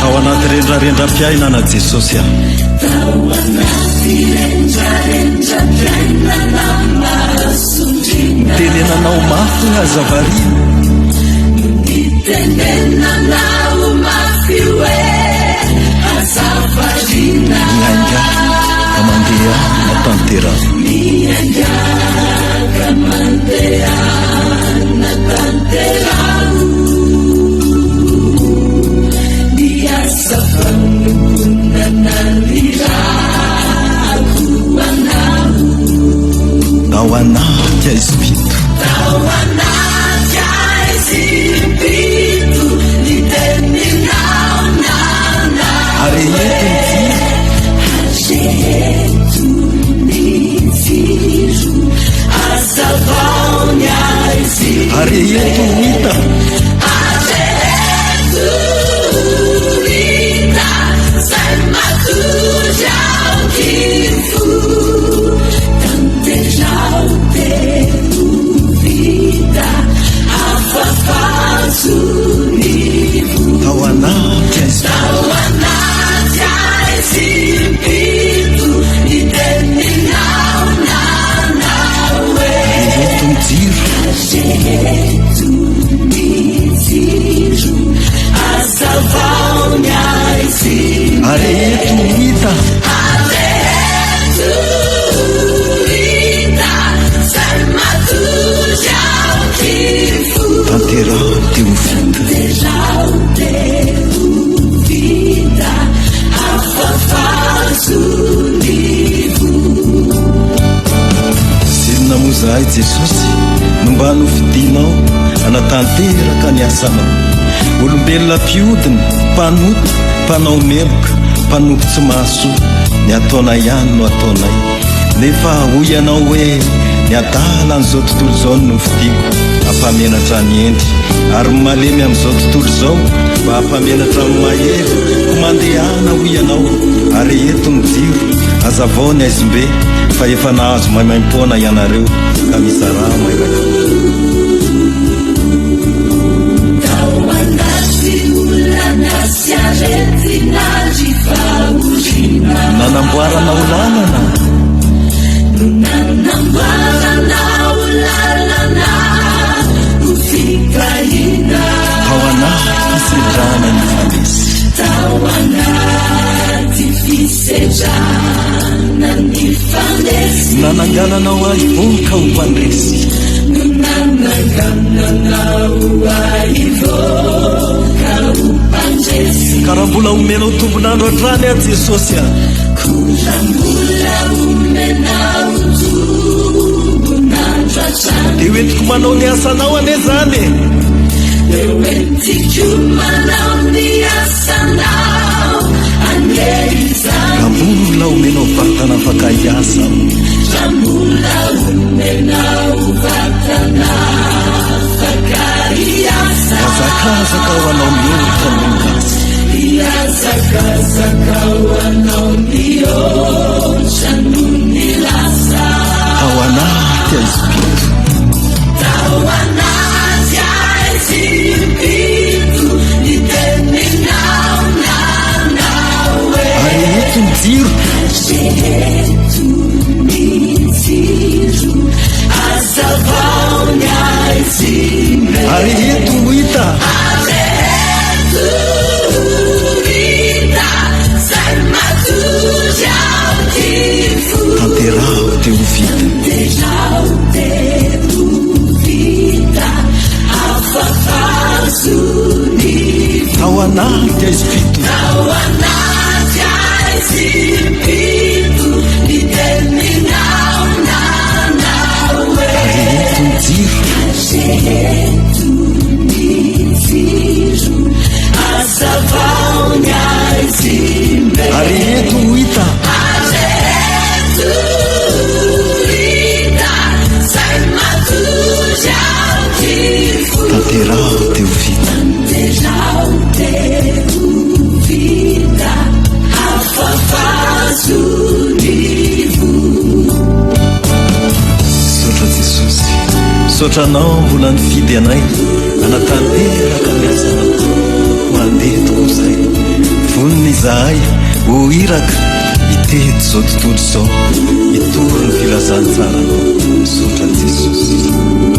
ao anaty rendrarendram-piainana Jesosy mitenenanao mafy azavaria mianga ka mandeha natanterao ao anaty Espírito zahay Jesosy nomba nofidinao anatanteraka ny asanao olombelona mpiodina mpanoto mpanao meloka mpanoky tsy mahasoa ny ataonay ihany no ataonay nefa hoy ianao hoe ny adala n'izao tontolo izao no nofidiko hampamenatra ny endry ary malemy amin'izao tontolo izao mba hampamenatra amin'ny mahery ho mandehana hoy ianao ary eto ny jiro azavao ny aizimbe fa efa nahazo maimaim-poana ianareo ka misara mairaka nanamboarana olalana ao anaty fisedrana ny fanesy nanangananao azy voka ho mpandresy karaha mbola omenao tombonandro an-trany a Jesosy dia hoentiko manao ny asanao ane zany rambola omenao vatana afaka hiasa azakazaka ho anao mihoatra no ngasa ao anaty Espírito ary eto ny jiro ary eto no hita tanterao teo vita ao anaty Espírito ary eto no hita tanterao teo vita sotra Jesosy Misaotranao mbola nifidy anay anatanteraka miasanao mandeha tokoa zay vonony izahay ho iraka itety zao tontolo zao itoro ny filazantsara misaotra Jesosy.